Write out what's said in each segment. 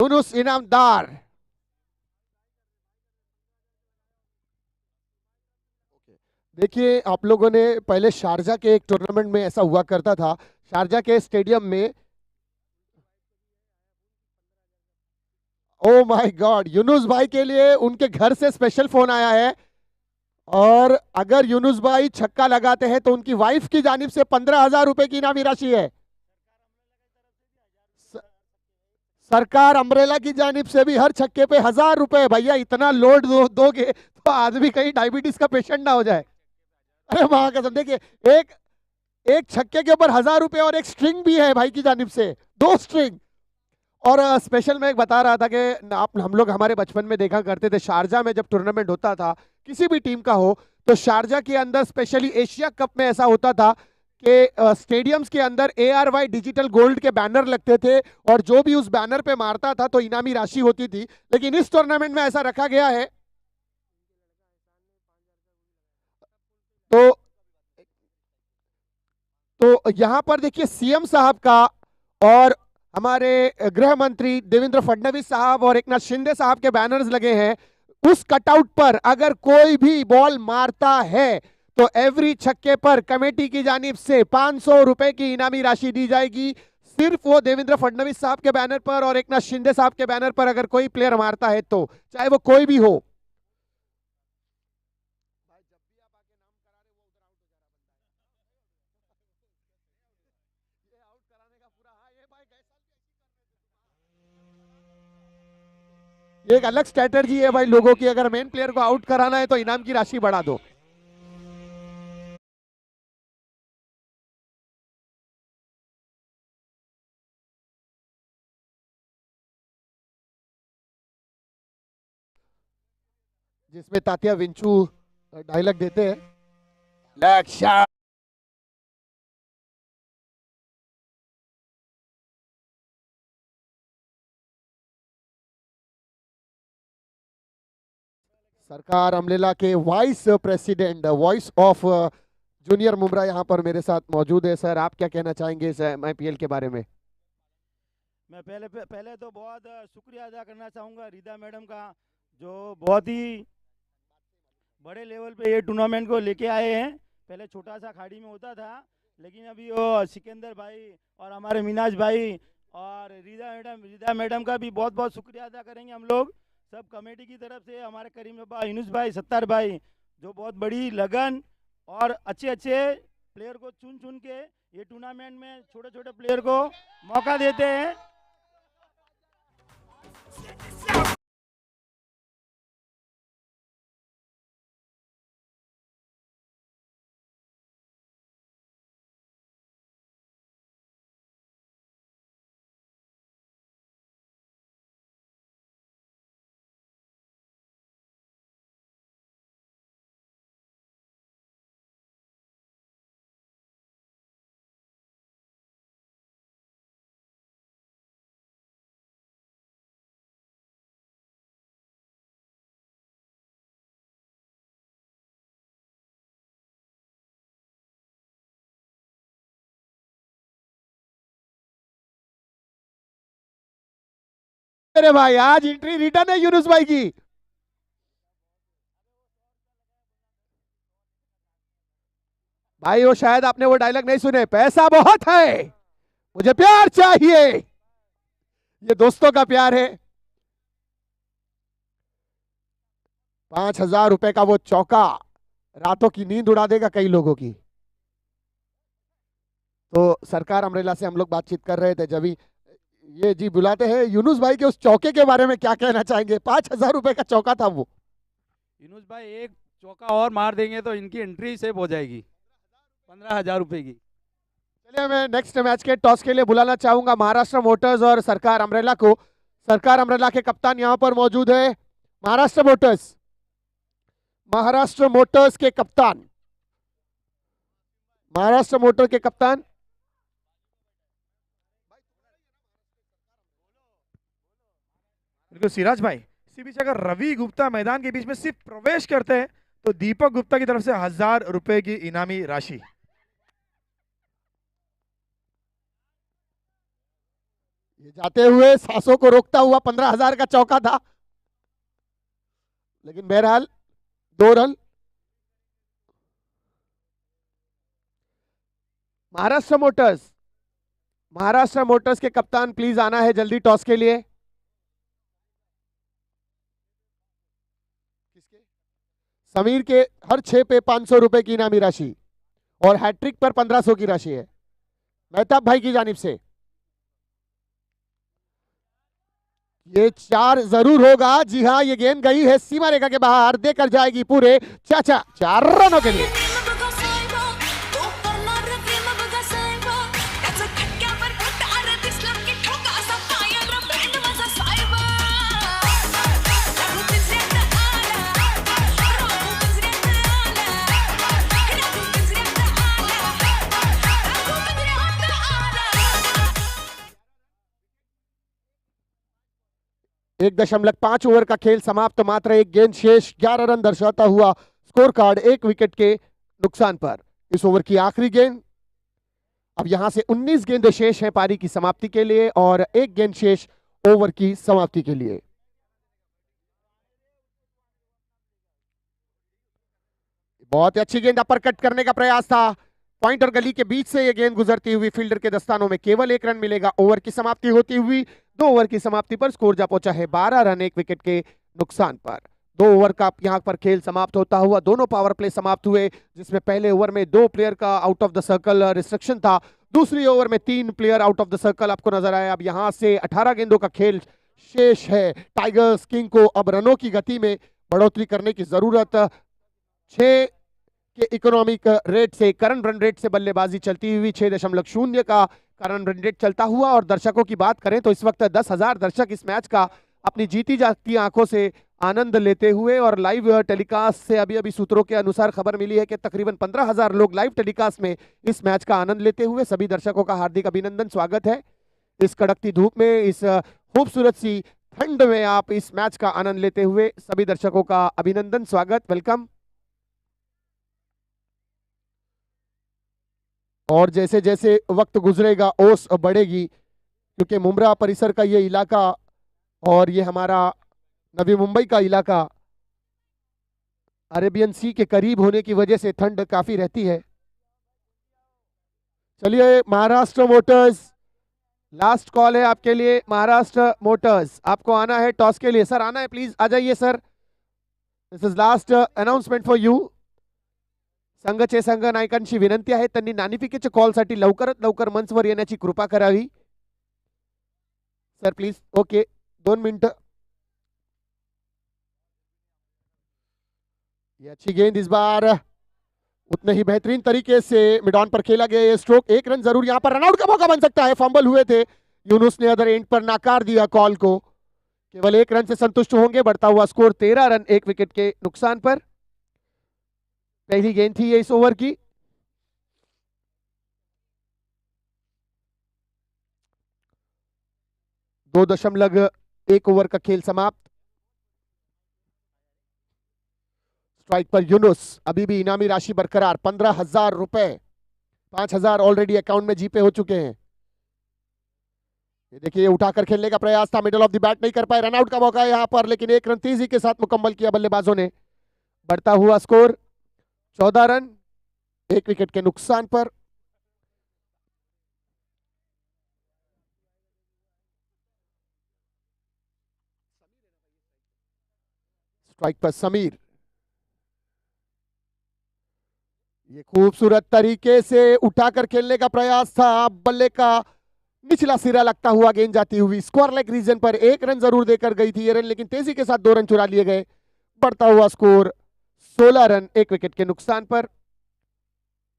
यूनुस इनामदार। देखिए, आप लोगों ने पहले शारजा के एक टूर्नामेंट में ऐसा हुआ करता था, शारजा के स्टेडियम में। ओ माय गॉड, यूनुस भाई के लिए उनके घर से स्पेशल फोन आया है। और अगर यूनुस भाई छक्का लगाते हैं तो उनकी वाइफ की जानिब से 15,000 रुपए की इनामी राशि है। स- सरकार अम्ब्रेला की जानिब से भी हर छक्के पे 1,000 रुपए। भैया इतना लोड दोगे तो आदमी कहीं डायबिटीज का पेशेंट ना हो जाए। अरे वहां कसम, देखिए, एक एक छक्के के ऊपर 1,000 रुपए और एक स्ट्रिंग भी है भाई की जानिब से, 2 स्ट्रिंग। और स्पेशल मैं एक बता रहा था कि आप हम लोग हमारे बचपन में देखा करते थे, शारजा में जब टूर्नामेंट होता था किसी भी टीम का हो, तो शारजा के अंदर स्पेशली एशिया कप में ऐसा होता था कि स्टेडियम्स के अंदर ARY डिजिटल गोल्ड के बैनर लगते थे, और जो भी उस बैनर पे मारता था तो इनामी राशि होती थी। लेकिन इस टूर्नामेंट में ऐसा रखा गया है। तो यहां पर देखिए, सीएम साहब का और हमारे गृह मंत्री देवेंद्र फडणवीस साहब और एकनाथ शिंदे साहब के बैनर्स लगे हैं। उस कटआउट पर अगर कोई भी बॉल मारता है तो एवरी छक्के पर कमेटी की जानिब से 500 रुपए की इनामी राशि दी जाएगी। सिर्फ वो देवेंद्र फडणवीस साहब के बैनर पर और एकनाथ शिंदे साहब के बैनर पर अगर कोई प्लेयर मारता है तो, चाहे वो कोई भी हो। ये एक अलग स्ट्रेटेजी है भाई लोगों की, अगर मेन प्लेयर को आउट कराना है तो इनाम की राशि बढ़ा दो। जिसमें तात्या विंचू डायलॉग देते हैं, लक्ष्य। सरकार अमलेला के vice president, voice of junior Mumbra यहाँ पर मेरे साथ मौजूद है। सर, आप क्या कहना चाहेंगे इस MIPL के बारे में? मैं पहले तो बहुत शुक्रिया अदा करना चाहूँगा रिदा मैडम का, जो बहुत ही बड़े लेवल पे ये टूर्नामेंट को लेके आए हैं। पहले छोटा सा खाड़ी में होता था, लेकिन अभी वो सिकंदर भाई और हमारे मिनाज भाई और रिदा मैडम का भी बहुत बहुत शुक्रिया अदा करेंगे हम लोग सब कमेटी की तरफ से। हमारे करीम बाबा, यूनुस भाई, सत्तार भाई, जो बहुत बड़ी लगन और अच्छे अच्छे प्लेयर को चुन चुन के ये टूर्नामेंट में छोटे छोटे प्लेयर को मौका देते हैं। अरे भाई, आज एंट्री रिटर्न है यूनुस भाई की। भाई वो शायद आपने वो डायलॉग नहीं सुने, पैसा बहुत है, मुझे प्यार चाहिए। ये दोस्तों का प्यार है। 5,000 रुपए का वो चौका रातों की नींद उड़ा देगा कई लोगों की। तो सरकार अमरेला से हम लोग बातचीत कर रहे थे, जब ये जी बुलाते हैं यूनुस भाई के उस चौके के बारे में क्या कहना चाहेंगे? 5,000 रुपए का चौका था वो। यूनुस भाई एक चौका और मार देंगे तो इनकी एंट्री सेव हो जाएगी 15,000 रुपए की। चलिए, मैं नेक्स्ट मैच के टॉस के लिए बुलाना चाहूंगा महाराष्ट्र मोटर्स और सरकार अमरेला को। सरकार अमरेला के कप्तान यहां पर मौजूद है। महाराष्ट्र मोटर्स के कप्तान, महाराष्ट्र मोटर के कप्तान। बिल्कुल सिराज भाई, इसी बीच अगर रवि गुप्ता मैदान के बीच में सिर्फ प्रवेश करते हैं तो दीपक गुप्ता की तरफ से 1,000 रुपए की इनामी राशि। ये जाते हुए सांसों को रोकता हुआ 15,000 का चौका था, लेकिन बहरहाल 2 रन। महाराष्ट्र मोटर्स के कप्तान प्लीज आना है जल्दी टॉस के लिए। समीर के हर 6 पे 500 रुपए की इनामी राशि और हैट्रिक पर 1500 की राशि है मेहताब भाई की जानिब से। ये 4 जरूर होगा। जी हाँ, ये गेंद गई है सीमा रेखा के बाहर, देकर जाएगी पूरे 4 रनों के लिए। एक 1.5 ओवर का खेल समाप्त, मात्र एक गेंद शेष, 11 रन दर्शाता हुआ स्कोर कार्ड 1 विकेट के नुकसान पर। इस ओवर की आखिरी गेंद। अब यहां से 19 गेंदें शेष हैं पारी की समाप्ति के लिए और 1 गेंद शेष ओवर की समाप्ति के लिए। बहुत ही अच्छी गेंद, अपर कट करने का प्रयास था, पॉइंट और गली के बीच से यह गेंद गुजरती हुई फील्डर के दस्तानों में केवल 1 रन मिलेगा। ओवर की समाप्ति होती हुई 2 ओवर की समाप्ति पर स्कोर जा पहुंचा है 12 रन 1 विकेट के नुकसान पर। 2 ओवर का यहां पर खेल समाप्त होता हुआ दोनों पावर प्ले समाप्त हुए, जिसमें पहले ओवर में 2 प्लेयर का out of the circle restriction था, दूसरी ओवर में 3 player out of the circle आपको नजर आया। अब यहां से 18 गेंदों का खेल शेष है। टाइगर्स किंग को अब रनों की गति में बढ़ोतरी करने की जरूरत। 6 के इकोनॉमिक रेट से, करंट रन रेट से बल्लेबाजी चलती हुई 6.0 का करंट रन रेट चलता हुआ। और दर्शकों की बात करें तो इस वक्त 10,000 दर्शक इस मैच का अपनी जीती जाती आंखों से आनंद लेते हुए, और लाइव टेलीकास्ट से अभी अभी सूत्रों के अनुसार खबर मिली है कि तकरीबन 15,000 लोग लाइव टेलीकास्ट में इस मैच का आनंद लेते हुए। सभी दर्शकों का हार्दिक अभिनंदन, स्वागत है। इस कड़कती धूप में, इस खूबसूरत सी ठंड में आप इस मैच का आनंद लेते हुए सभी दर्शकों का अभिनंदन, स्वागत, वेलकम। और जैसे जैसे वक्त गुजरेगा ओस बढ़ेगी, क्योंकि मुंब्रा परिसर का ये इलाका और ये हमारा नवी मुंबई का इलाका अरेबियन सी के करीब होने की वजह से ठंड काफी रहती है। चलिए, महाराष्ट्र मोटर्स, लास्ट कॉल है आपके लिए। महाराष्ट्र मोटर्स, आपको आना है टॉस के लिए। सर आना है, प्लीज आ जाइए sir. This is last announcement for you. संघाचे संघ नायकांची विनंती आहे, त्यांनी नाणेफेकीच्या कॉलसाठी लवकरात लवकर मंचवर येण्याची कृपा करावी। Sir please, okay, 2 minute. ये अच्छी गेंद इस बार उतने ही बेहतरीन तरीके से मिड ऑन पर खेला गया। ये स्ट्रोक, 1 रन जरूर, यहां पर रनआउट का मौका बन सकता है। फंबल हुए थे, यूनुस ने अदर एंड पर नाकार दिया कॉल को। केवल 1 रन से संतुष्ट होंगे। बढ़ता हुआ स्कोर 13 रन 1 विकेट के नुकसान पर। पहली गेंद थी ये इस ओवर की। दो 2.1 ओवर का खेल समाप्त। स्ट्राइक पर यूनुस, अभी भी इनामी राशि बरकरार 15,000 रुपए, 5,000 ऑलरेडी अकाउंट में जीपे हो चुके हैं। ये देखिए, उठाकर खेलने का प्रयास था, मिडल ऑफ द बैट नहीं कर पाए। रनआउट का मौका है यहां पर, लेकिन 1 रन तेजी के साथ मुकम्मल किया बल्लेबाजों ने। बढ़ता हुआ स्कोर 14 रन 1 विकेट के नुकसान पर। स्ट्राइक पर समीर, ये खूबसूरत तरीके से उठाकर खेलने का प्रयास था। बल्ले का निचला सिरा लगता हुआ गेंद जाती हुई स्क्वायर लेग रीजन पर 1 रन जरूर देकर गई थी ये रन, लेकिन तेजी के साथ 2 रन चुरा लिए गए। बढ़ता हुआ स्कोर 16 रन 1 विकेट के नुकसान पर।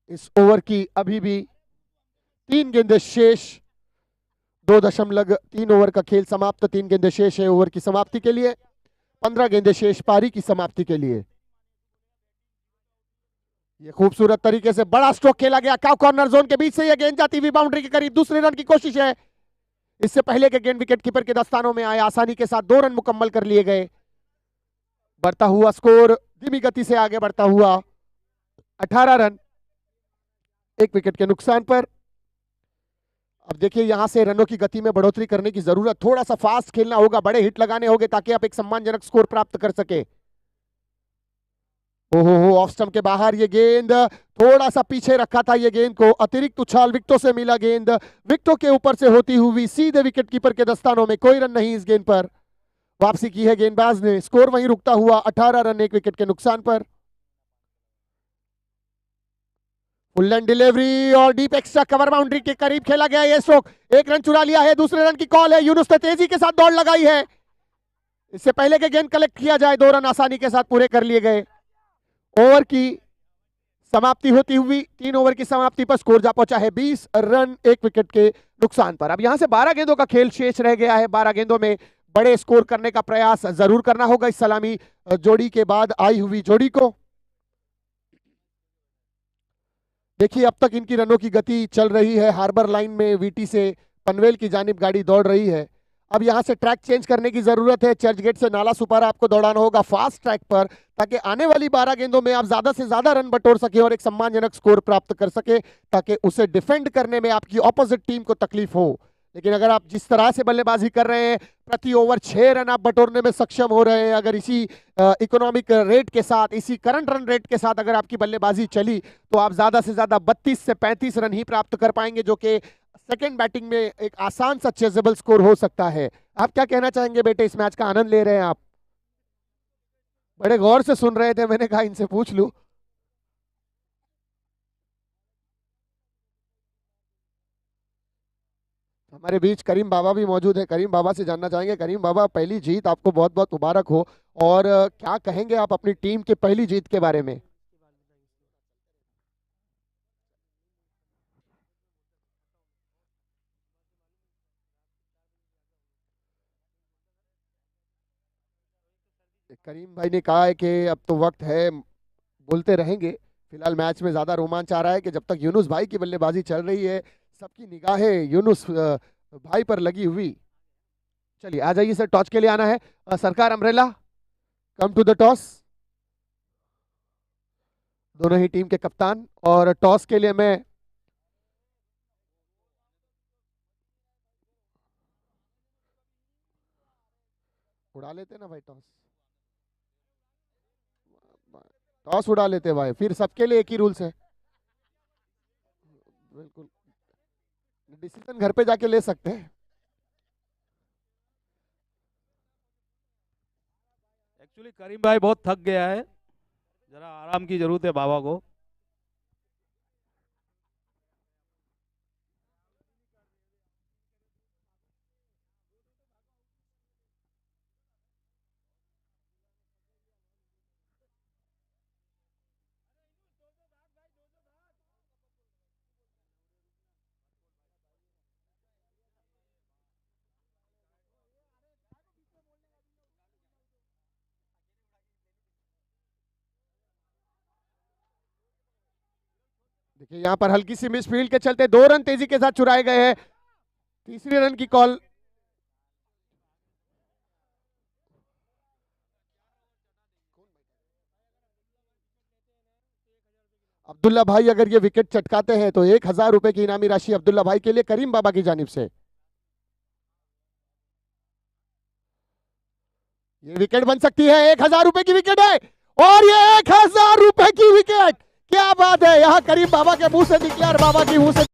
इस ओवर की अभी भी 3 गेंदें शेष। 2.3 ओवर का खेल समाप्त, 3 गेंदें शेष है ओवर की समाप्ति के लिए। 15 गेंदें शेष पारी की समाप्ति के लिए। ये खूबसूरत तरीके से बड़ा स्ट्रोक खेला गया। काउ कॉर्नर जोन के बीच से यह गेंद जाती हुई बाउंड्री के करीब। दूसरे रन की कोशिश है। इससे पहले के गेंद विकेट कीपर के दस्तानों में आए, आसानी के साथ 2 रन मुकम्मल कर लिए गए। बढ़ता हुआ स्कोर धीमी गति से आगे बढ़ता हुआ 18 रन 1 विकेट के नुकसान पर। अब देखिए यहां से रनों की गति में बढ़ोतरी करने की जरूरत, थोड़ा सा फास्ट खेलना होगा, बड़े हिट लगाने होंगे ताकि आप एक सम्मानजनक स्कोर प्राप्त कर सके। ओहो, ऑफ स्टंप के बाहर ये गेंद, थोड़ा सा पीछे रखा था ये गेंद को, अतिरिक्त उछाल, विकेटों से मिला गेंद, विकेटों के ऊपर से होती हुई सीधे विकेट कीपर के दस्तानों में, कोई रन नहीं इस गेंद पर। वापसी की है गेंदबाज ने, स्कोर वहीं रुकता हुआ 18 रन 1 विकेट के नुकसान पर। फुल एंड डिलीवरी और डीप एक्स्ट्रा कवर बाउंड्री के करीब खेला गया ये स्ट्रोक, 1 रन चुरा लिया है, दूसरे रन की कॉल है। यूनुस ने तेजी के साथ दौड़ लगाई है, इससे पहले के गेंद कलेक्ट किया जाए, 2 रन आसानी के साथ पूरे कर लिए गए। ओवर की समाप्ति होती हुई, 3 ओवर की समाप्ति पर स्कोर जा पहुंचा है 20 रन 1 विकेट के नुकसान पर। अब यहां से 12 गेंदों का खेल शेष रह गया है, 12 गेंदों में बड़े स्कोर करने का प्रयास जरूर करना होगा इस सलामी जोड़ी के बाद आई हुई जोड़ी को। देखिए अब तक इनकी रनों की गति चल रही है, हार्बर लाइन में वीटी से पनवेल की जानिब गाड़ी दौड़ रही है। अब यहां से ट्रैक चेंज करने की जरूरत है, चर्च गेट से नाला सुपारा आपको दौड़ाना होगा फास्ट ट्रैक पर, ताकि आने वाली 12 गेंदों में आप ज्यादा से ज्यादा रन बटोर सके और एक सम्मानजनक स्कोर प्राप्त कर सके, ताकि उसे डिफेंड करने में आपकी ऑपोजिट टीम को तकलीफ हो। लेकिन अगर आप जिस तरह से बल्लेबाजी कर रहे हैं, प्रति ओवर 6 रन आप बटोरने में सक्षम हो रहे हैं, अगर इसी इकोनॉमिक रेट के साथ, इसी करंट रन रेट के साथ अगर आपकी बल्लेबाजी चली, तो आप ज्यादा से ज्यादा 32 से 35 रन ही प्राप्त कर पाएंगे, जो कि सेकेंड बैटिंग में एक आसान सा चेजेबल स्कोर हो सकता है। आप क्या कहना चाहेंगे बेटे, इस मैच का आनंद ले रहे हैं आप? बड़े गौर से सुन रहे थे, मैंने कहा इनसे पूछ लूं। हमारे बीच करीम बाबा भी मौजूद है, करीम बाबा से जानना चाहेंगे। करीम बाबा, पहली जीत आपको बहुत बहुत मुबारक हो, और क्या कहेंगे आप अपनी टीम की पहली जीत के बारे में? करीम भाई ने कहा है कि अब तो वक्त है, बोलते रहेंगे। फिलहाल मैच में ज्यादा रोमांच आ रहा है कि जब तक यूनुस भाई की बल्लेबाजी चल रही है, सबकी निगाहें यूनुस भाई पर लगी हुई। चलिए आ जाइए सर, टॉस के लिए आना है। सरकार umbrella, come to the toss. दोनों ही टीम के कप्तान, और टॉस के लिए मैं उड़ा लेते ना भाई, टॉस टॉस उड़ा लेते भाई, फिर सबके लिए एक ही रूल्स है। बिल्कुल, डिसीजन घर पे जाके ले सकते हैं। एक्चुअली करीम भाई बहुत थक गया है, जरा आराम की जरूरत है बाबा को। देखिए यहाँ पर हल्की सी मिसफील्ड के चलते 2 रन तेजी के साथ चुराए गए हैं, तीसरे रन की कॉल। अब्दुल्ला भाई अगर ये विकेट चटकाते हैं तो 1000 रुपए की इनामी राशि अब्दुल्ला भाई के लिए करीम बाबा की जानिब से। ये विकेट बन सकती है, 1000 रुपए की विकेट है, और ये 1000 रुपए की विकेट, क्या बात है। यहां करीम बाबा के मुंह से निकला, बाबा के मुंह से।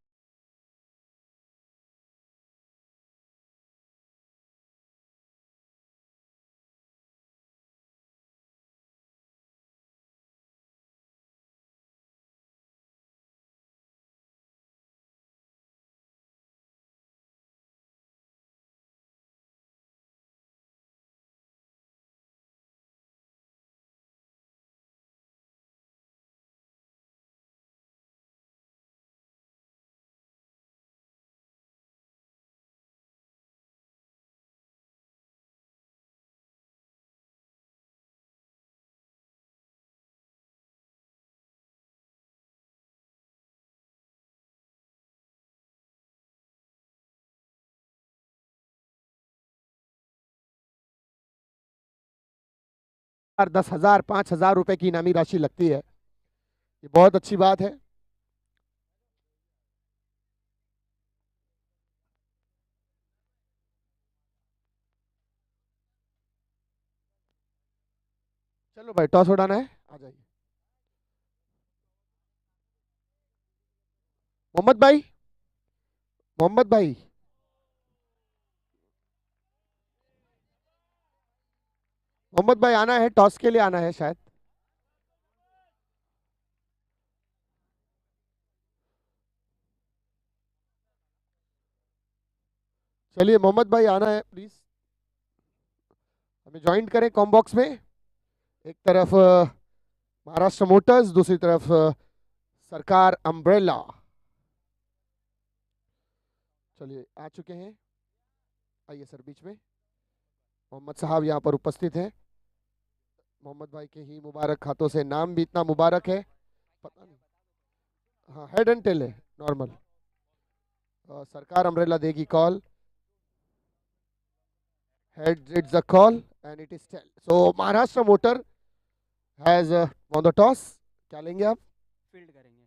और 10,000 5,000 रुपए की इनामी राशि लगती है, ये बहुत अच्छी बात है। चलो भाई टॉस उड़ाना है, आ जाइए। मोहम्मद भाई, मोहम्मद भाई, मोहम्मद भाई आना है, टॉस के लिए आना है शायद। चलिए मोहम्मद भाई आना है प्लीज, हमें ज्वाइन करें कॉम्बॉक्स में। एक तरफ महाराष्ट्र मोटर्स, दूसरी तरफ सरकार अम्ब्रेला। चलिए आ चुके हैं, आइए सर बीच में। मोहम्मद साहब यहाँ पर उपस्थित हैं। मोहम्मद भाई के ही मुबारक हाथों से, नाम भी इतना मुबारक है पता नहीं। हाँ हेड एंड टेल है, नॉर्मल। सरकार अम्ब्रेला देगी call, heads it's a call and it is tail. So Maharashtra Motor has won the toss. क्या लेंगे आप? फील्ड करेंगे।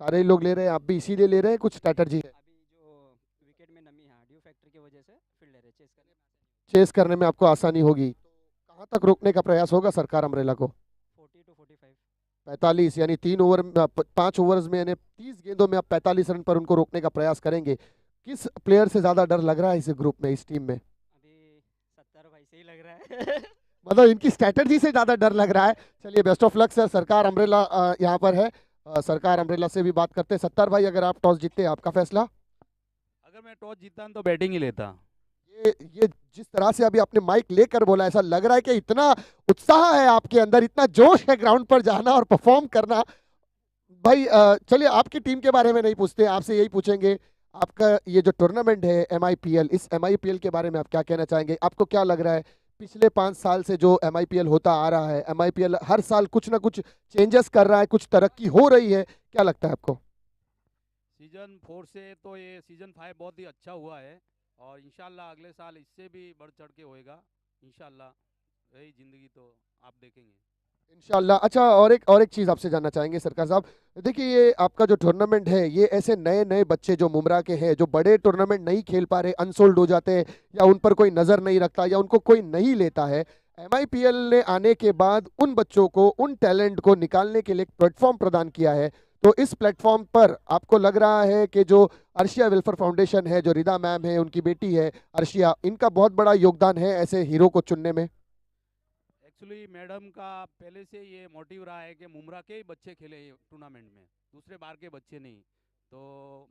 सारे ही लोग ले रहे हैं, आप भी इसीलिए ले रहे हैं, कुछ स्ट्रैटेजी है? अभी जो विकेट में नमी है ड्यू फैक्टर की वजह से फील्ड ले रहे, चेस करने में चेस करने में आपको आसानी होगी। तो कहाँ तक रोकने का प्रयास होगा सरकार अम्ब्रेला को? 40 to 45। 45, यानी 3 ओवर 5 ओवर्स में, यानी 30 गेंदों में आप 45 रन पर उनको रोकने का प्रयास करेंगे। किस प्लेयर से ज्यादा डर लग रहा है इस ग्रुप में, इस टीम में? अभी 70 भाई से ही लग रहा है। मतलब इनकी स्ट्रैटेजी से ज्यादा डर लग रहा है। चलिए बेस्ट ऑफ लक सर, सरकार अम्ब्रेला यहाँ पर है। सरकार अम्ब्रेला से भी बात करते हैं। 70 भाई अगर आप टॉस जीतते हैं, आपका फैसला? अगर मैं टॉस जीतता तो बैटिंग ही लेता। ये जिस तरह से अभी आपने माइक लेकर बोला, ऐसा लग रहा है कि इतना उत्साह है आपके अंदर, इतना जोश है ग्राउंड पर जाना और परफॉर्म करना। भाई चलिए आपकी टीम के बारे में नहीं पूछते, आपसे यही पूछेंगे, आपका ये जो टूर्नामेंट है MIPL, इस MIPL के बारे में आप क्या कहना चाहेंगे? आपको क्या लग रहा है पिछले 5 साल से जो MIPL होता आ रहा है, MIPL हर साल कुछ ना कुछ चेंजेस कर रहा है, कुछ तरक्की हो रही है, क्या लगता है आपको? सीजन 4 से तो ये सीजन 5 बहुत ही अच्छा हुआ है और इंशाल्लाह अगले साल इससे भी बढ़ चढ़ के होएगा इंशाल्लाह। यही जिंदगी तो आप देखेंगे इंशाल्लाह। अच्छा, और एक चीज़ आपसे जानना चाहेंगे सरकार साहब, देखिए ये आपका जो टूर्नामेंट है, ये ऐसे नए नए बच्चे जो मुमरा के हैं, जो बड़े टूर्नामेंट नहीं खेल पा रहे, अनसोल्ड हो जाते हैं, या उन पर कोई नज़र नहीं रखता, या उनको कोई नहीं लेता है, MIPL ने आने के बाद उन बच्चों को, उन टैलेंट को निकालने के लिए एक प्लेटफॉर्म प्रदान किया है। तो इस प्लेटफॉर्म पर आपको लग रहा है कि जो अर्शिया वेलफेयर फाउंडेशन है, जो रिदा मैम है, उनकी बेटी है अर्शिया, इनका बहुत बड़ा योगदान है ऐसे हीरो को चुनने में? एक्चुअली मैडम का पहले से ये मोटिव रहा है कि मुमरा के ही बच्चे खेले टूर्नामेंट में, दूसरे बार के बच्चे नहीं। तो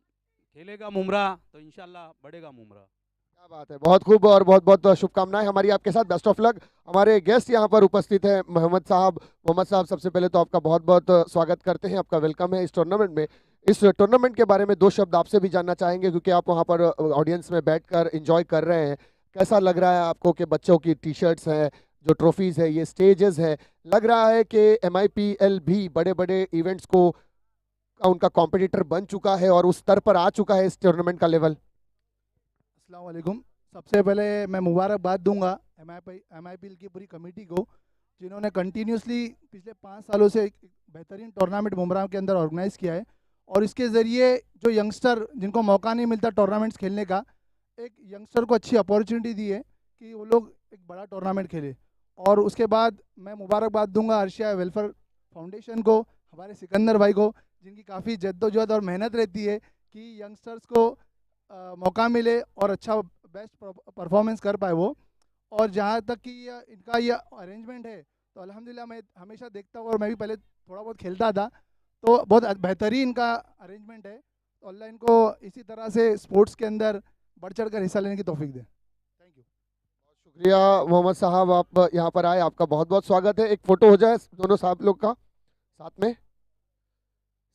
खेलेगा मुमरा तो इंशाल्लाह बढ़ेगा मुमरा। क्या बात है, बहुत खूब और बहुत बहुत शुभकामनाएं हमारी आपके साथ, बेस्ट ऑफ लक। हमारे गेस्ट यहाँ पर उपस्थित हैं मोहम्मद साहब। मोहम्मद साहब सबसे पहले तो आपका बहुत बहुत स्वागत करते हैं, आपका वेलकम है इस टूर्नामेंट में। इस टूर्नामेंट के बारे में 2 शब्द आपसे भी जानना चाहेंगे, क्योंकि आप वहाँ पर ऑडियंस में बैठकर एंजॉय कर रहे हैं। कैसा लग रहा है आपको कि बच्चों की टी शर्ट्स हैं, जो ट्रॉफीज है, ये स्टेजेस है, लग रहा है कि MIPL भी बड़े बड़े इवेंट्स को उनका कॉम्पिटिटर बन चुका है और उस स्तर पर आ चुका है इस टूर्नामेंट का लेवल? अस्सलाम वालेकुम। सबसे पहले मैं मुबारकबाद दूंगा MIPL की पूरी कमेटी को, जिन्होंने कंटिन्यूसली पिछले 5 सालों से एक बेहतरीन टूर्नामेंट मुमरा के अंदर ऑर्गेनाइज़ किया है। और इसके ज़रिए जो यंगस्टर जिनको मौका नहीं मिलता टूर्नामेंट्स खेलने का, एक यंगस्टर को अच्छी अपॉर्चुनिटी दी है कि वो लोग एक बड़ा टूर्नामेंट खेले। और उसके बाद मैं मुबारकबाद दूंगा अर्शिया वेलफेयर फाउंडेशन को, हमारे सिकंदर भाई को, जिनकी काफ़ी जद्दोजहद और मेहनत रहती है कि यंगस्टर्स को मौका मिले और अच्छा बेस्ट परफॉर्मेंस कर पाए वो। और जहाँ तक कि इनका ये अरेंजमेंट है, तो अल्हम्दुलिल्लाह मैं हमेशा देखता हूँ, और मैं भी पहले थोड़ा बहुत खेलता था, तो बहुत बेहतरीन इनका अरेंजमेंट है। तो अल्लाह इनको इसी तरह से स्पोर्ट्स के अंदर बढ़ चढ़ कर हिस्सा लेने की तौफीक दे। Thank you. शुक्रिया मोहम्मद साहब, आप यहाँ पर आए, आपका बहुत बहुत स्वागत है। एक फ़ोटो हो जाए दोनों साहब लोग का साथ में,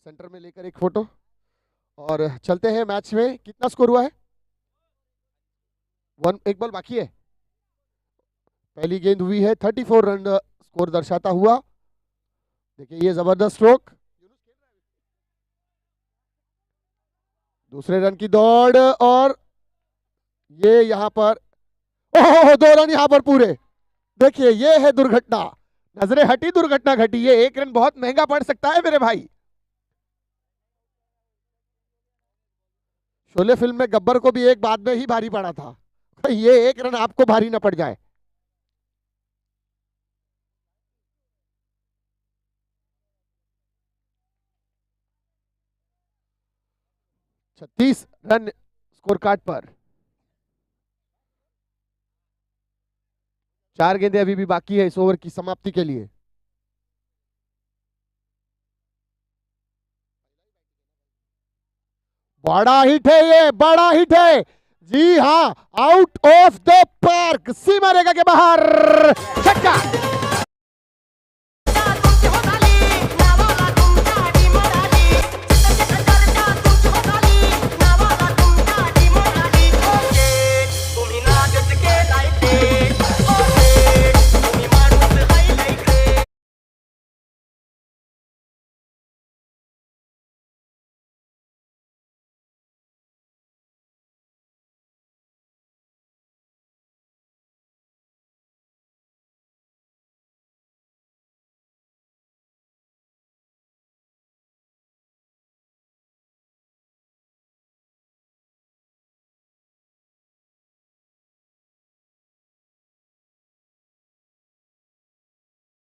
सेंटर में लेकर एक फ़ोटो, और चलते हैं मैच में। कितना स्कोर हुआ है? 1 बॉल बाकी है, पहली गेंद हुई है, 34 रन स्कोर दर्शाता हुआ। देखिए ये जबरदस्त स्ट्रोक, दूसरे रन की दौड़, और ये यहाँ पर ओहो 2 रन यहाँ पर पूरे। देखिए ये है दुर्घटना, नजरें हटी, दुर्घटना घटी। ये 1 रन बहुत महंगा पड़ सकता है मेरे भाई। शोले फिल्म में गब्बर को भी एक बाद में ही भारी पड़ा था, ये 1 रन आपको भारी ना पड़ जाए। 36 रन स्कोर कार्ड पर। 4 गेंदें अभी भी बाकी है इस ओवर की समाप्ति के लिए। बड़ा हिट है ये, बड़ा हिट है जी हां, आउट ऑफ द पार्क, सीमा रेखा के बाहर, छक्का।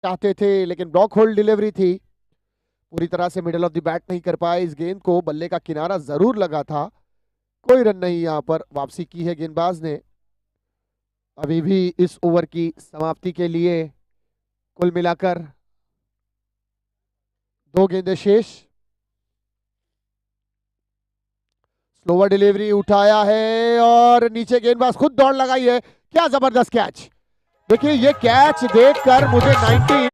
चाहते थे लेकिन ब्लॉक होल्ड डिलीवरी थी, पूरी तरह से मिडल ऑफ द बैट नहीं कर पाए इस गेंद को। बल्ले का किनारा जरूर लगा था, कोई रन नहीं। यहां पर वापसी की है गेंदबाज ने। अभी भी इस ओवर की समाप्ति के लिए कुल मिलाकर 2 गेंदें शेष। स्लोवर डिलीवरी उठाया है और नीचे गेंदबाज खुद दौड़ लगाई है। क्या जबरदस्त कैच! देखिए ये कैच देखकर मुझे 90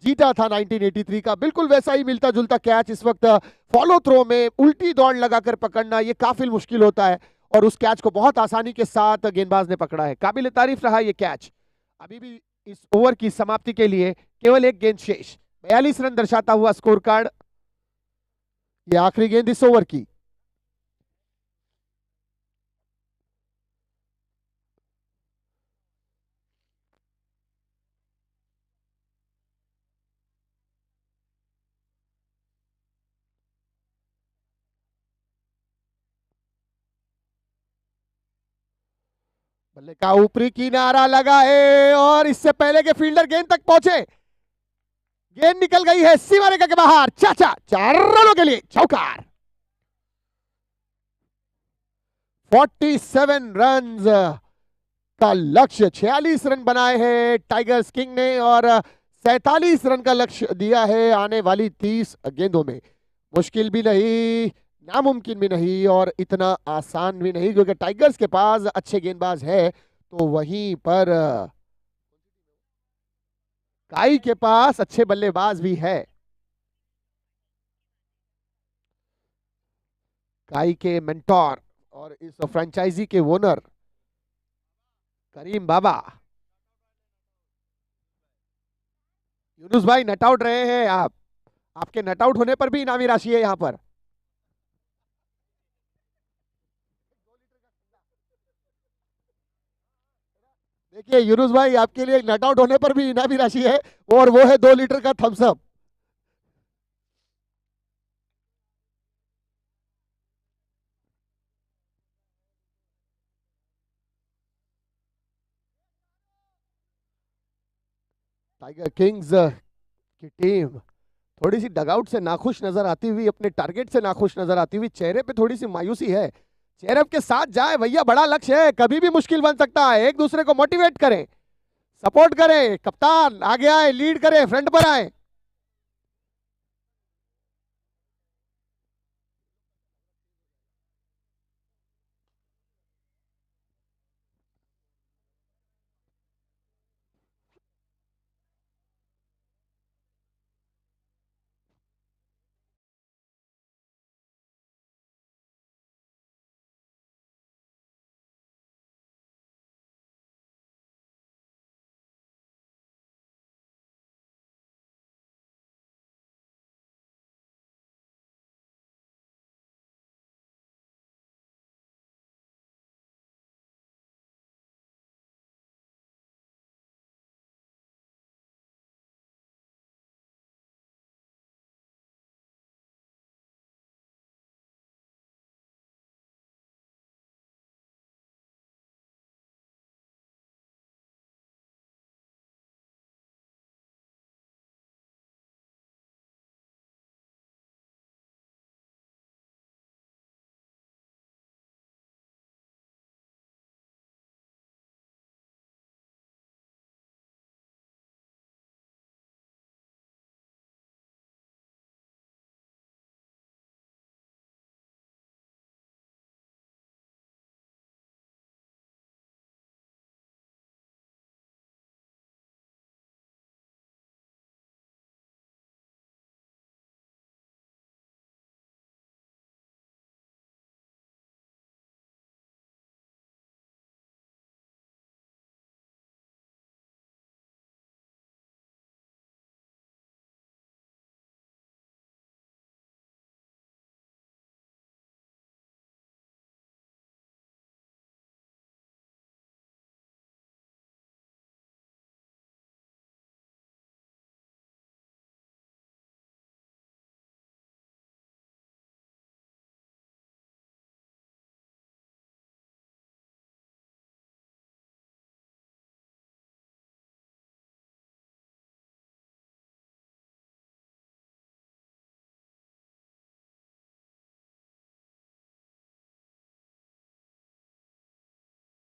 जीता था 1983 का, बिल्कुल वैसा ही मिलता जुलता कैच। इस वक्त फॉलो थ्रो में उल्टी दौड़ लगाकर पकड़ना ये काफी मुश्किल होता है और उस कैच को बहुत आसानी के साथ गेंदबाज ने पकड़ा है। काबिल तारीफ रहा ये कैच। अभी भी इस ओवर की समाप्ति के लिए केवल 1 गेंद शेष। 42 रन दर्शाता हुआ स्कोर कार्ड। ये आखिरी गेंद इस ओवर की। बल्ले का ऊपरी किनारा लगा है और इससे पहले के फील्डर गेंद तक पहुंचे, गेंद निकल गई है सीमा रेखा के बाहर। चाचा 4 रनों के लिए चौकार। 47 रन का लक्ष्य, 46 रन बनाए हैं टाइगर्स किंग ने और 47 रन का लक्ष्य दिया है आने वाली 30 गेंदों में। मुश्किल भी नहीं, नामुमकिन भी नहीं और इतना आसान भी नहीं, क्योंकि टाइगर्स के पास अच्छे गेंदबाज है तो वहीं पर काई के पास अच्छे बल्लेबाज भी है। काई के मेंटोर और इस फ्रेंचाइजी के ओनर करीम बाबा। यूनुस भाई नट आउट रहे हैं आप, आपके नट आउट होने पर भी इनामी राशि है यहां पर। देखिए यूनुस भाई, आपके लिए नट आउट होने पर भी इनामी राशि है और वो है 2 लीटर का थम्स अप। टाइगर किंग्स की टीम थोड़ी सी डगआउट से नाखुश नजर आती हुई, अपने टारगेट से नाखुश नजर आती हुई, चेहरे पे थोड़ी सी मायूसी है। चेहरे के साथ जाए भैया, बड़ा लक्ष्य है, कभी भी मुश्किल बन सकता है। एक दूसरे को मोटिवेट करें, सपोर्ट करें, कप्तान आगे आए, लीड करें, फ्रंट पर आए।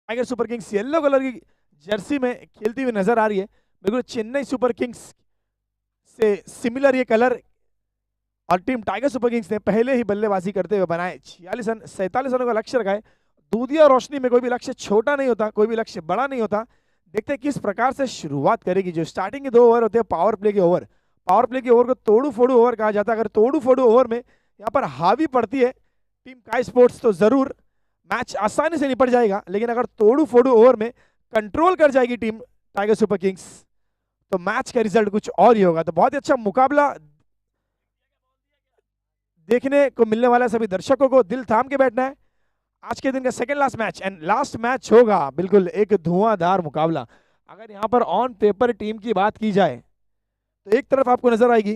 Tiger super Kings yellow colour की जर्सी में खेलती हुई नजर आ रही है, बिल्कुल चेन्नई सुपर किंग्स से सिमिलर ये कलर। और टीम टाइगर सुपर किंग्स ने पहले ही बल्लेबाजी करते हुए बनाए 46 रन, 47 रनों का लक्ष्य रखा है। दूधिया रोशनी में कोई भी लक्ष्य छोटा नहीं होता, कोई भी लक्ष्य बड़ा नहीं होता। देखते हैं किस प्रकार से शुरुआत करेगी। जो स्टार्टिंग के 2 ओवर होते हैं पावर प्ले के ओवर, पावर प्ले के ओवर को तोड़ू फोड़ू ओवर कहा जाता है। अगर तोड़ू फोड़ू ओवर में यहाँ पर हावी पड़ती है टीम काई स्पोर्ट्स तो जरूर मैच आसानी से निपट जाएगा, लेकिन अगर तोड़ू फोड़ू ओवर में कंट्रोल कर जाएगी टीम टाइगर सुपर किंग्स तो मैच का रिजल्ट कुछ और ही होगा। तो बहुत ही अच्छा मुकाबला देखने को मिलने वाला है। सभी दर्शकों को दिल थाम के बैठना है। आज के दिन का second last match and last match होगा बिल्कुल एक धुआंधार मुकाबला। अगर यहाँ पर ऑन पेपर टीम की बात की जाए तो एक तरफ आपको नजर आएगी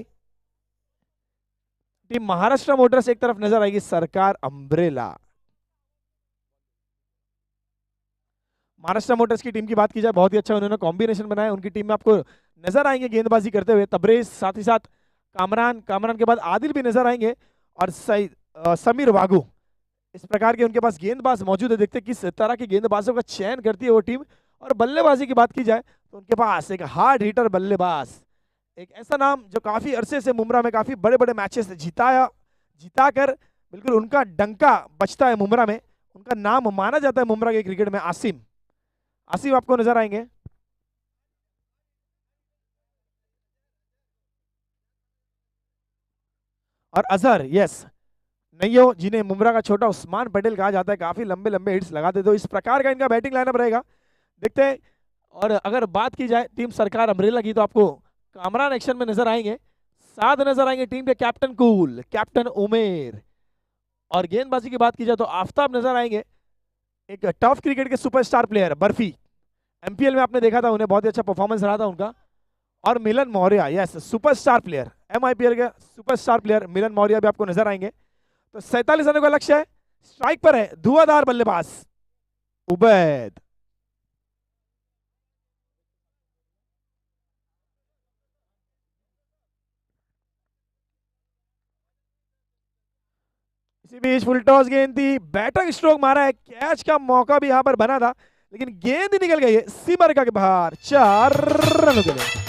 टीम महाराष्ट्र मोटर्स, एक तरफ नजर आएगी सरकार अम्ब्रेला। महाराष्ट्र मोटर्स की टीम की बात की जाए बहुत ही अच्छा उन्होंने कॉम्बिनेशन बनाया। उनकी टीम में आपको नजर आएंगे गेंदबाजी करते हुए तबरेज, साथ ही साथ कामरान के बाद आदिल भी नजर आएंगे और समीर वागू। इस प्रकार के उनके पास गेंदबाज मौजूद है। देखते किस तरह के गेंदबाजों का चयन करती है वो टीम। और बल्लेबाजी की बात की जाए तो उनके पास एक हार्ड हिटर बल्लेबाज, एक ऐसा नाम जो काफी अरसे से मुमरा में काफी बड़े बड़े मैचेस जिताकर बिल्कुल उनका डंका बजता है मुमरा में, उनका नाम माना जाता है मुमरा के क्रिकेट में। आसिम आपको नजर आएंगे। और अजहर, यस, नैयो जिन्हें मुमरा का छोटा उस्मान पटेल कहा जाता है, काफी लंबे लंबे हिट्स लगाते। तो इस प्रकार का इनका बैटिंग लाइनअप रहेगा, देखते हैं। और अगर बात की जाए टीम सरकार अम्ब्रेला की तो आपको कामरान एक्शन में नजर आएंगे, साथ नजर आएंगे टीम के कैप्टन कूल, कैप्टन उमेर। और गेंदबाजी की बात की जाए तो आफ्ताब नजर आएंगे, एक टफ क्रिकेट के सुपरस्टार प्लेयर बर्फी। एमपीएल में आपने देखा था उन्हें, बहुत ही अच्छा परफॉर्मेंस रहा था उनका। और मिलन मौर्य, यस, सुपरस्टार प्लेयर, एमआईपीएल के सुपरस्टार प्लेयर मिलन मौर्य भी आपको नजर आएंगे। तो 47 रनों का लक्ष्य है। स्ट्राइक पर है धुआंधार बल्लेबाज उबैद। इसी बीच फुल टॉस गेंद थी, बैटर स्ट्रोक मारा है, कैच का मौका भी यहां पर बना था लेकिन गेंद निकल गई है सीमा रेखा के बाहर। 4 रनों के लिए।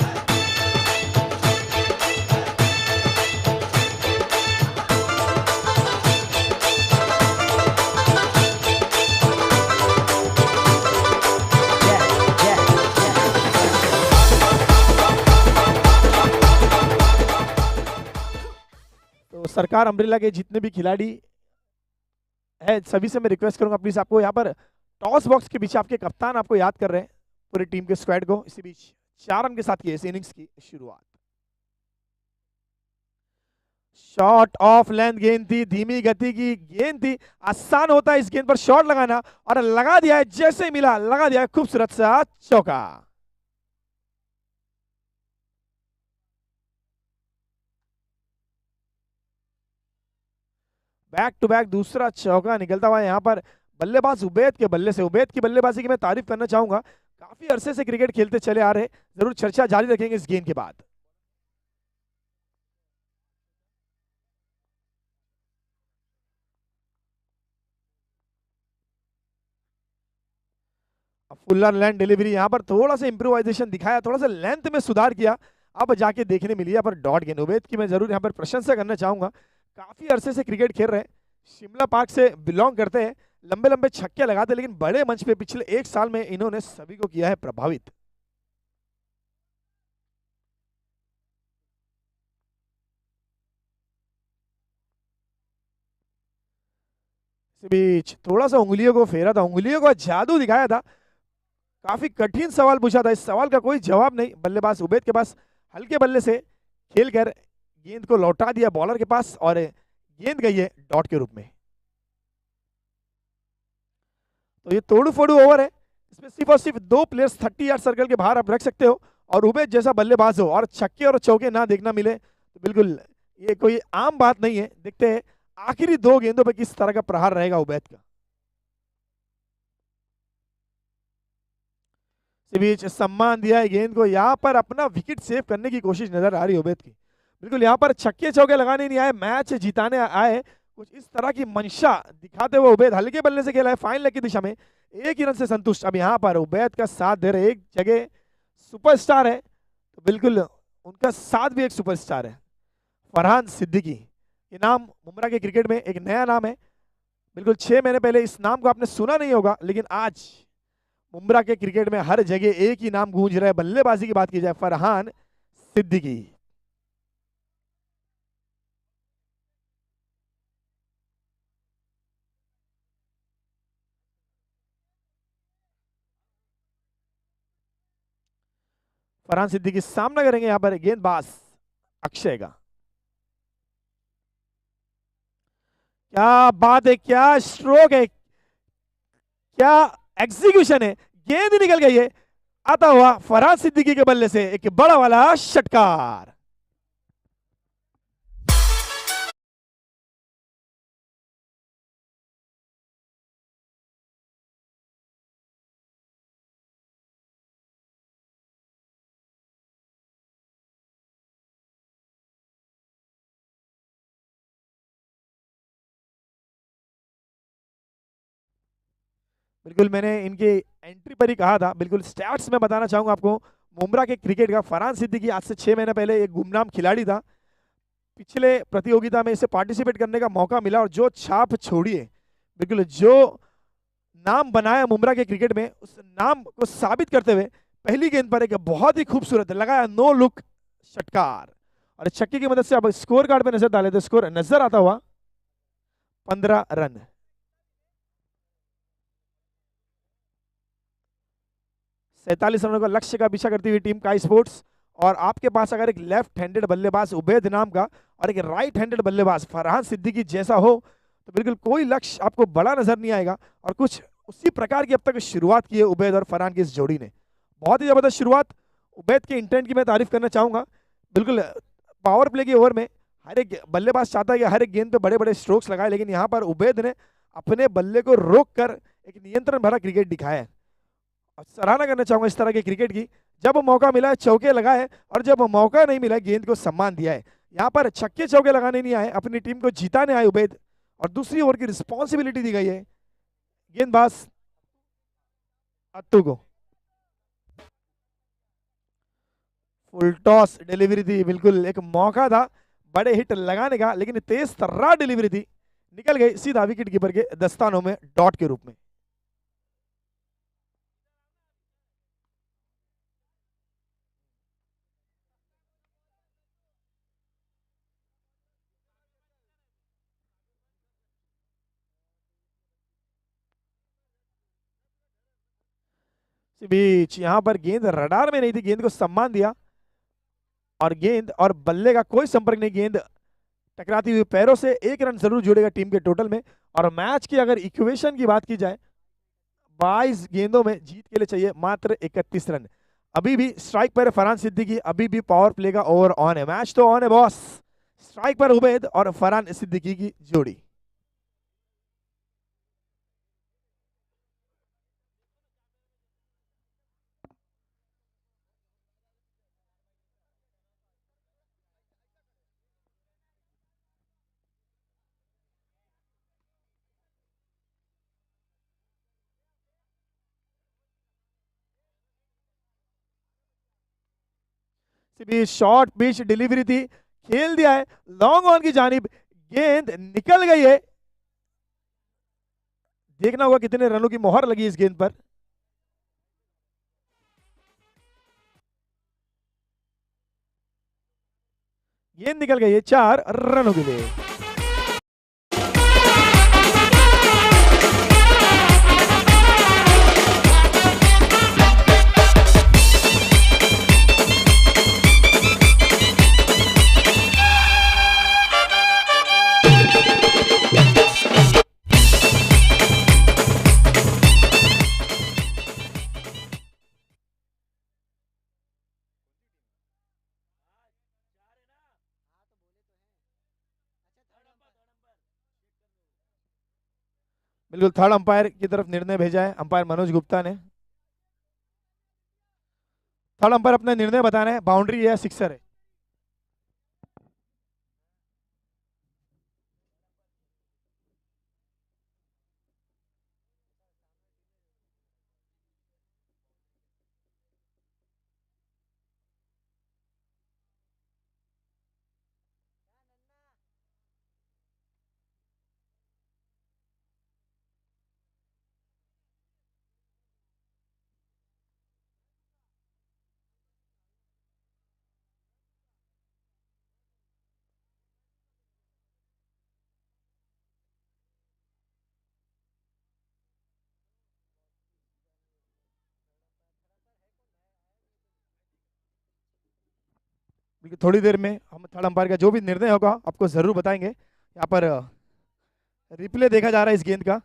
तो सरकार अम्ब्रेला के जितने भी खिलाड़ी है सभी से मैं रिक्वेस्ट करूंगा प्लीज, आपको यहाँ पर टॉस बॉक्स के पीछे आपके कप्तान आपको याद कर रहे हैं पूरी टीम के स्क्वाड को। इसी बीच 4 रन के साथ की इस इनिंग्स की शुरुआत। शॉट ऑफ लेंथ गेंद थी, धीमी गति की गेंद थी, आसान होता है इस गेंद पर शॉट लगाना और लगा दिया है, जैसे ही मिला लगा दिया है, खूबसूरत सा चौका। बैक टू बैक दूसरा चौका निकलता हुआ यहाँ पर बल्लेबाज उबैद के बल्ले से। उबैद की बल्लेबाजी की मैं तारीफ करना चाहूंगा, काफी अरसे से क्रिकेट खेलते चले आ रहे, जरूर चर्चा जारी रखेंगे इस गेंद के बाद। फुलर लैंड डिलीवरी, यहाँ पर थोड़ा सा इंप्रोवाइजेशन दिखाया, थोड़ा सा लेंथ में सुधार किया, अब जाके देखने मिली यहाँ पर डॉट गेंद। उबैद की मैं जरूर यहाँ पर प्रशंसा करना चाहूंगा, काफी अरसे से क्रिकेट खेल रहे हैं, शिमला पार्क से बिलोंग करते हैं, लंबे लंबे छक्के लगाते, लेकिन बड़े मंच पे पिछले 1 साल में इन्होंने सभी को किया है प्रभावित। इस बीच थोड़ा सा उंगलियों को फेरा था, उंगलियों का जादू दिखाया था, काफी कठिन सवाल पूछा था, इस सवाल का कोई जवाब नहीं। बल्लेबाज उबैद के पास हल्के बल्ले से खेलकर गेंद को लौटा दिया बॉलर के पास और गेंद गई है डॉट के रूप में। तो ये तोड़ू फोड़ू ओवर है, इसमें सिर्फ और सिर्फ 2 प्लेयर्स 30 यार्ड सर्कल के बाहर आप रख सकते हो और उबैद जैसा बल्लेबाज हो और छक्के और चौके ना देखना मिले तो बिल्कुल ये कोई आम बात नहीं है। देखते हैं आखिरी 2 गेंदों पर किस तरह का प्रहार रहेगा उबैद का। इस बीच सम्मान दिया है गेंद को, यहाँ पर अपना विकेट सेव करने की कोशिश नजर आ रही है उबैद की। बिल्कुल यहाँ पर छक्के चौके लगाने नहीं आए, मैच जीताने आए, कुछ इस तरह की मंशा दिखाते हुए उबैद हल्के बल्ले से खेला है फाइन लेग की दिशा में, एक ही रन से संतुष्ट। अब यहाँ पर उबैद का साथ दे रहे, एक जगह सुपरस्टार है तो बिल्कुल उनका साथ भी एक सुपरस्टार है, फरहान सिद्दीकी। ये नाम बुमराह के क्रिकेट में एक नया नाम है। बिल्कुल 6 महीने पहले इस नाम को आपने सुना नहीं होगा, लेकिन आज बुमराह के क्रिकेट में हर जगह एक ही नाम गूंज रहा है। बल्लेबाजी की बात की जाए, फरहान सिद्दीकी। फरहान सिद्दीकी सामना करेंगे यहां पर गेंदबाज अक्षय का। क्या बात है, क्या स्ट्रोक है, क्या एग्जीक्यूशन है। गेंद निकल गई है, आता हुआ फरहान सिद्दीकी के बल्ले से एक बड़ा वाला षटकार। बिल्कुल मैंने इनके एंट्री पर ही कहा था, बिल्कुल स्टैट्स में बताना चाहूंगा आपको। बुमराह के क्रिकेट का फरहान सिद्दीकी आज से 6 महीने पहले एक गुमनाम खिलाड़ी था। पिछले प्रतियोगिता में इसे पार्टिसिपेट करने का मौका मिला और जो छाप छोड़ी है, बिल्कुल जो नाम बनाया बुमराह के क्रिकेट में, उस नाम को साबित करते हुए पहली गेंद पर एक बहुत ही खूबसूरत लगाया नो लुक षटकार। और इस छक्के की मदद से अब स्कोर कार्ड पे नजर डाले तो स्कोर नजर आता हुआ 15 रन। सैंतालीस रनों का लक्ष्य का पीछा करती हुई टीम काई स्पोर्ट्स। और आपके पास अगर एक लेफ्ट हैंडेड बल्लेबाज उबैद नाम का और एक राइट हैंडेड बल्लेबाज फरहान सिद्दीकी जैसा हो तो बिल्कुल कोई लक्ष्य आपको बड़ा नजर नहीं आएगा। और कुछ उसी प्रकार की अब तक शुरुआत की है उबैद और फरहान की इस जोड़ी ने। बहुत ही जबरदस्त शुरुआत। उबैद के इंटेंट की मैं तारीफ करना चाहूंगा। बिल्कुल पावर प्ले की ओवर में हर एक बल्लेबाज चाहता है कि हर एक गेंद पे बड़े बड़े स्ट्रोक्स लगाए, लेकिन यहाँ पर उबैद ने अपने बल्ले को रोक कर एक नियंत्रण भरा क्रिकेट दिखाया है। सराहना करना चाहूंगा इस तरह के क्रिकेट की। जब मौका मिला है चौके लगाए और जब मौका नहीं मिला गेंद को सम्मान दिया है। यहाँ पर छक्के चौके लगाने नहीं आए, अपनी टीम को जीताने आए उबैद। और दूसरी ओवर की रिस्पॉन्सिबिलिटी दी गई है गेंदबाज अत्तू को। फुल टॉस डिलीवरी थी, बिल्कुल एक मौका था बड़े हिट लगाने का, लेकिन तेज तर्रार डिलीवरी थी, निकल गई सीधा विकेट कीपर के दस्तानों में डॉट के रूप में। बीच यहां पर गेंद रडार में नहीं थी, गेंद को सम्मान दिया और गेंद और बल्ले का कोई संपर्क नहीं। गेंद टकराती हुई पैरों से 1 रन जरूर जुड़ेगा टीम के टोटल में। और मैच की अगर इक्वेशन की बात की जाए, 22 गेंदों में जीत के लिए चाहिए मात्र 31 रन। अभी भी स्ट्राइक पर फरहान सिद्दीकी, अभी भी पावर प्ले का ओवर ऑन है। मैच तो ऑन है बॉस। स्ट्राइक पर उबैद और फरहान सिद्दीकी की जोड़ी। भी शॉर्ट पिच डिलीवरी थी, खेल दिया है लॉन्ग ऑन की जानिब, गेंद निकल गई है। देखना होगा कितने रनों की मोहर लगी इस गेंद पर। गेंद निकल गई है 4 रनों के लिए। बिल्कुल थर्ड अंपायर की तरफ निर्णय भेजा है अंपायर मनोज गुप्ता ने। थर्ड अंपायर अपना निर्णय बता रहे हैं, बाउंड्री है सिक्सर है। बिल्कुल थोड़ी देर में हम थर्ड अंपायर का जो भी निर्णय होगा आपको जरूर बताएंगे। यहाँ पर रिप्ले देखा जा रहा है इस गेंद का।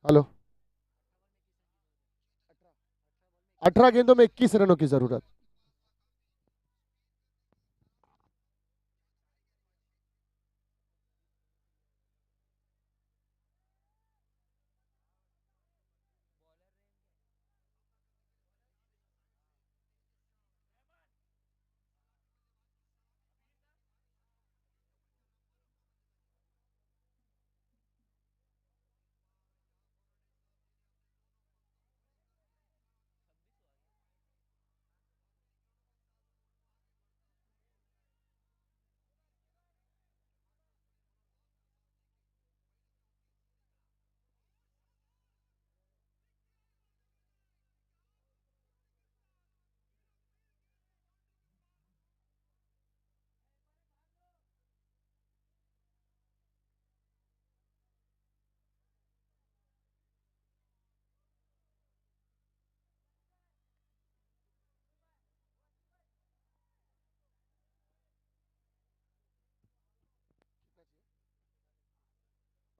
हेलो, 18 गेंदों में 21 रनों की जरूरत।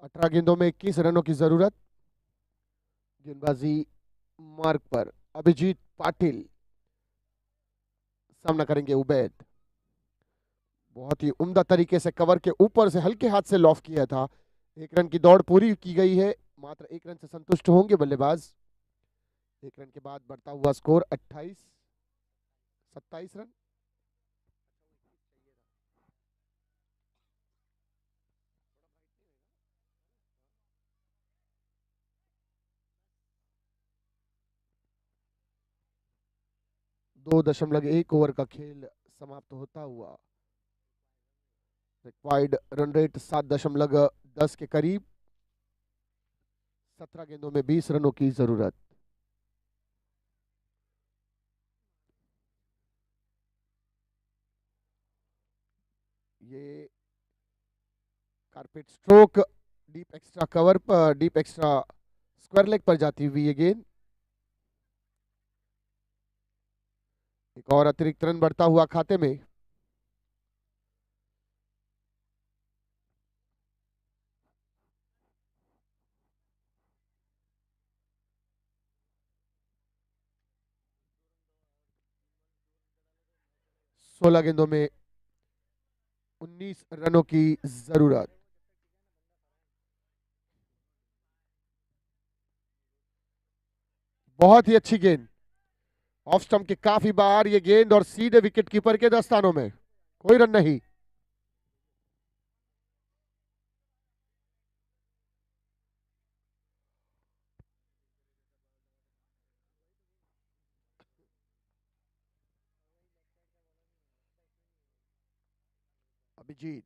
अठारह गेंदों में 21 रनों की जरूरत। गेंदबाजी मार्क पर अभिजीत पाटिल, सामना करेंगे उबैद। बहुत ही उम्दा तरीके से कवर के ऊपर से हल्के हाथ से लॉफ किया था। 1 रन की दौड़ पूरी की गई है, मात्र 1 रन से संतुष्ट होंगे बल्लेबाज। 1 रन के बाद बढ़ता हुआ स्कोर 27 रन। दो दशमलव एक ओवर का खेल समाप्त होता हुआ। रिक्वायर्ड रन रेट 7.10 के करीब। 17 गेंदों में 20 रनों की जरूरत। ये carpet stroke, deep extra cover पर, डीप एक्स्ट्रा स्क्वायर लेग पर जाती हुई ये गेंद। एक और अतिरिक्त रन बढ़ता हुआ खाते में। सोलह गेंदों में 19 रनों की जरूरत। बहुत ही अच्छी गेंद, ऑफ स्टंप के काफी बाहर ये गेंद और सीधे विकेट कीपर के दस्तानों में, कोई रन नहीं। अभिजीत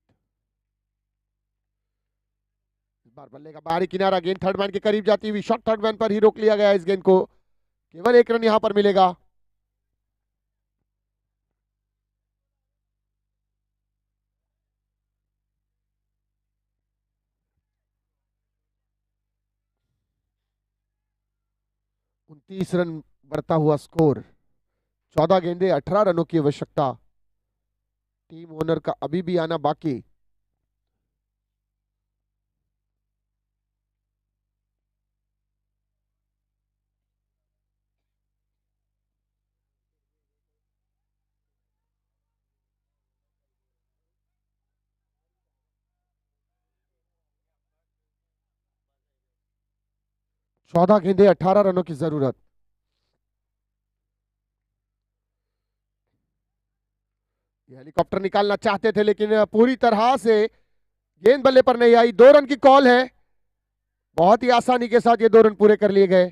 इस बार बल्ले का बाहरी किनारा, गेंद थर्ड मैन के करीब जाती हुई, शॉट थर्ड मैन पर ही रोक लिया गया इस गेंद को। केवल एक रन यहां पर मिलेगा। उनतीस रन बढ़ता हुआ स्कोर, 14 गेंदे 18 रनों की आवश्यकता। टीम ओनर का अभी भी आना बाकी। चौदह गेंदे 18 रनों की जरूरत। ये हेलीकॉप्टर निकालना चाहते थे लेकिन पूरी तरह से गेंद बल्ले पर नहीं आई। 2 रन की कॉल है, बहुत ही आसानी के साथ ये 2 रन पूरे कर लिए गए।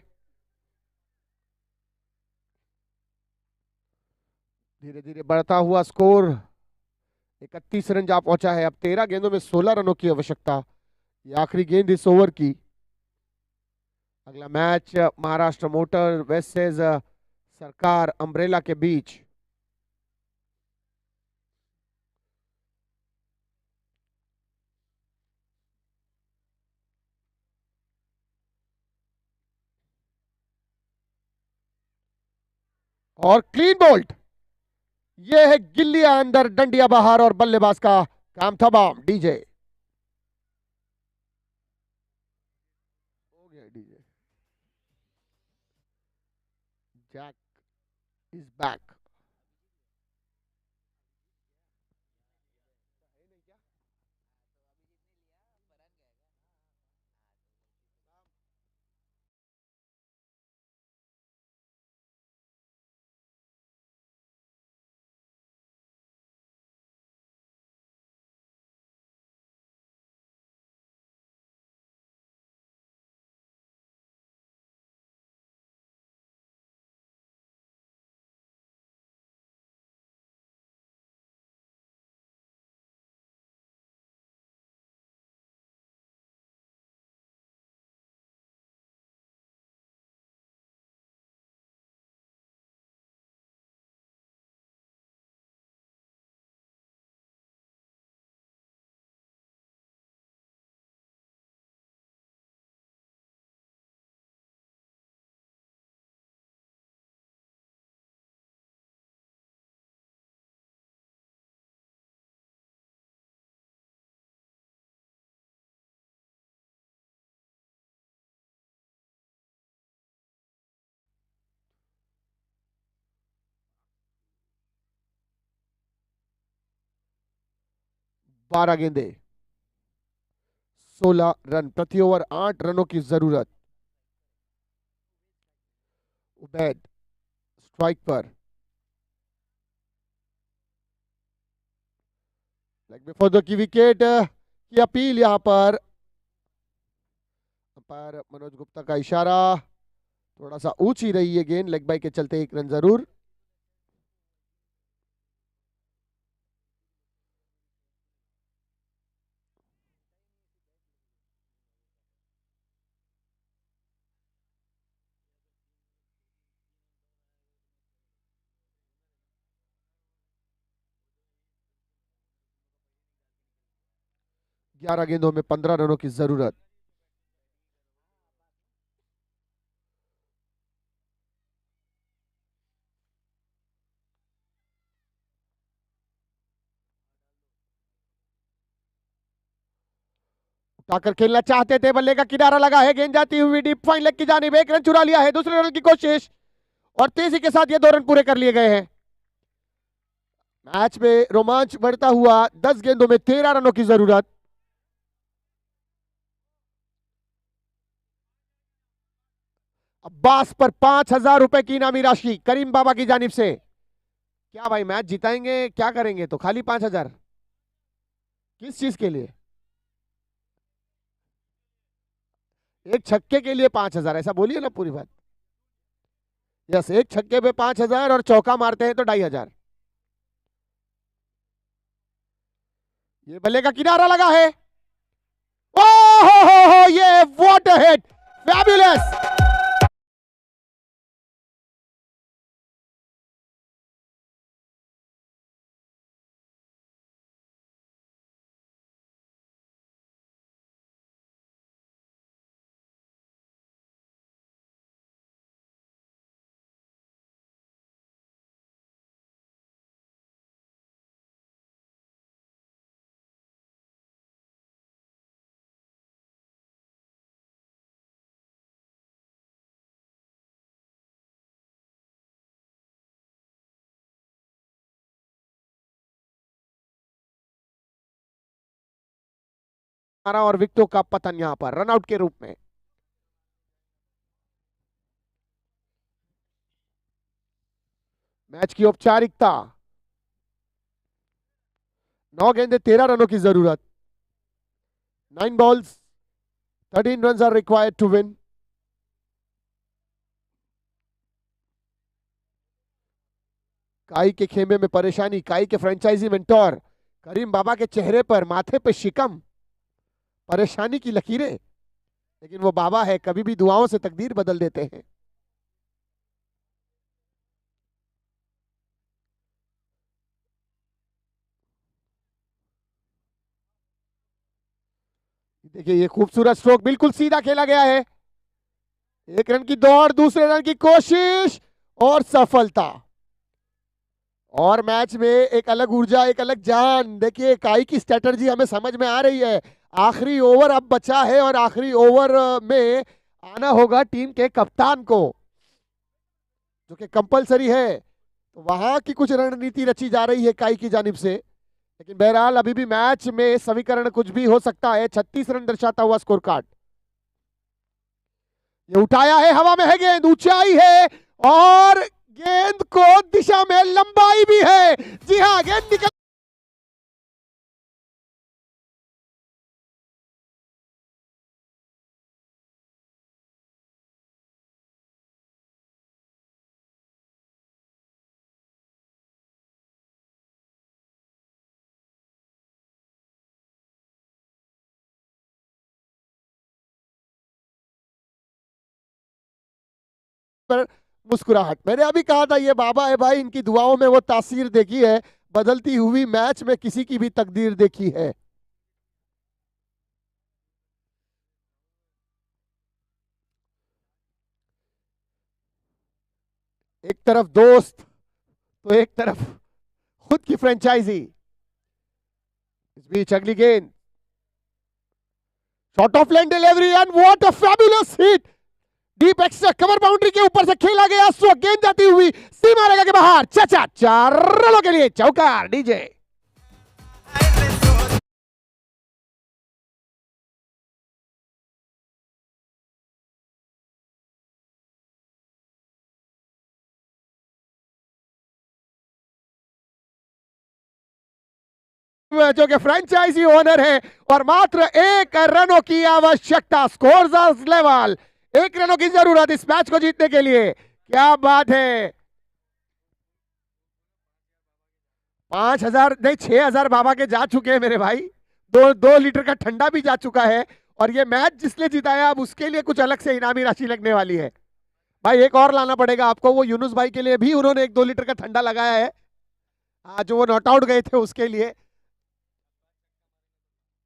धीरे धीरे बढ़ता हुआ स्कोर 31 रन जा पहुंचा है। अब 13 गेंदों में 16 रनों की आवश्यकता। ये आखिरी गेंद इस ओवर की। अगला मैच महाराष्ट्र मोटर वर्सेस सरकार अम्ब्रेला के बीच। और क्लीन बोल्ट, यह है गिल्लियां अंदर डंडिया बाहर और बल्लेबाज का काम तमाम। डीजे हो गया, डीजे जैक इज बैक। बारह गेंदे 16 रन, प्रति ओवर 8 रनों की जरूरत। उबैद स्ट्राइक पर, leg before the key wicket की अपील। यहां पर अंपायर मनोज गुप्ता का इशारा, थोड़ा सा ऊंची रही है गेंद, लेग बाई के चलते 1 रन जरूर। 11 गेंदों में 15 रनों की जरूरत। उठाकर खेलना चाहते थे, बल्ले का किनारा लगा है, गेंद जाती हुई डीप फाइन लेग की जानिब, 1 रन चुरा लिया है, दूसरे रन की कोशिश और तेजी के साथ ये 2 रन पूरे कर लिए गए हैं। मैच में रोमांच बढ़ता हुआ, 10 गेंदों में 13 रनों की जरूरत। अब्बास पर 5,000 रुपए की इनामी राशि करीम बाबा की जानिब से। क्या भाई मैच जिताएंगे, क्या करेंगे? तो खाली 5,000 किस चीज के लिए? एक छक्के के लिए 5,000, ऐसा बोलिए ना पूरी बात। यस, एक छक्के पे 5,000 और चौका मारते हैं तो 2,500। ये बल्ले का किनारा लगा है। ओहो, ये व्हाट अ हिट, फैबुलस। और विकेटों का पतन यहां पर रनआउट के रूप में। मैच की औपचारिकता, 9 गेंदे 13 रनों की जरूरत। 9 balls 13 runs are required to win. काई के खेमे में परेशानी, काई के फ्रेंचाइजी मेंटोर करीम बाबा के चेहरे पर, माथे पे शिकम, परेशानी की लकीरें, लेकिन वो बाबा है, कभी भी दुआओं से तकदीर बदल देते हैं। देखिए ये खूबसूरत स्ट्रोक, बिल्कुल सीधा खेला गया है। 1 रन की दौड़, दूसरे रन की कोशिश और सफलता। और मैच में एक अलग ऊर्जा, एक अलग जान। देखिए काई की स्ट्रेटजी हमें समझ में आ रही है। आखिरी ओवर अब बचा है और आखिरी ओवर में आना होगा टीम के कप्तान को, जो कि कंपलसरी है। तो वहां की कुछ रणनीति रची जा रही है काई की जानिब से, लेकिन बहरहाल अभी भी मैच में समीकरण कुछ भी हो सकता है। 36 रन दर्शाता हुआ स्कोर कार्ड। ये उठाया है, हवा में है गेंद, ऊंचाई है और गेंद को दिशा में लंबाई भी है। जी हाँ, गेंद निकल पर मुस्कुराहट। मैंने अभी कहा था ये बाबा है भाई, इनकी दुआओं में वो तासीर देखी है, बदलती हुई मैच में किसी की भी तकदीर देखी है। एक तरफ दोस्त तो एक तरफ खुद की फ्रेंचाइजी। इस बीच अगली गेंद, shot of line delivery and what a fabulous hit. Deep extra cover boundary के ऊपर से खेला गया स्ट्रोक, गेंद जाती हुई सीमा रेखा के बाहर। चाचा 4 रनों के लिए चौकार। डीजे मैचों के फ्रेंचाइजी ओनर है और मात्र 1 रनों की आवश्यकता। स्कोर लेवल, 1 रनों की जरूरत इस मैच को जीतने के लिए। क्या बात है। 5,000 नहीं 6,000 बाबा के जा चुके हैं मेरे भाई। 2 लीटर का ठंडा भी जा चुका है और ये मैच जिसने जिताया अब उसके लिए कुछ अलग से इनामी राशि लगने वाली है। भाई एक और लाना पड़ेगा आपको, वो यूनुस भाई के लिए भी उन्होंने 1-2 लीटर का ठंडा लगाया है, जो वो नॉट आउट गए थे उसके लिए।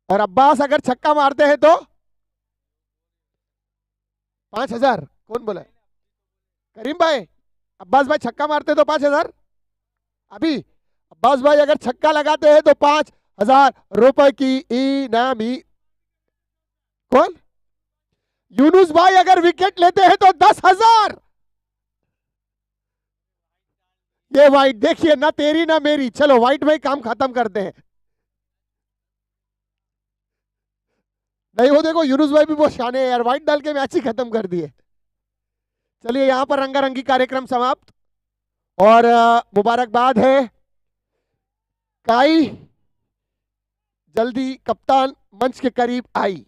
और अब्बास अगर छक्का मारते हैं तो 5,000। कौन बोला? करीम भाई, अब्बास भाई छक्का मारते तो 5,000। अभी अब्बास भाई अगर छक्का लगाते हैं तो 5,000 रुपए की इनामी। कौन? यूनुस भाई अगर विकेट लेते हैं तो 10,000। ये वाइट देखिए, ना तेरी ना मेरी। चलो वाइट भाई काम खत्म करते हैं। नहीं वो देखो यूनुस भाई भी बहुत शाने हैं यार, वाइट डाल के मैच ही खत्म कर दिए। चलिए यहां पर रंगारंगी कार्यक्रम समाप्त और मुबारकबाद है। काई जल्दी कप्तान मंच के करीब आई।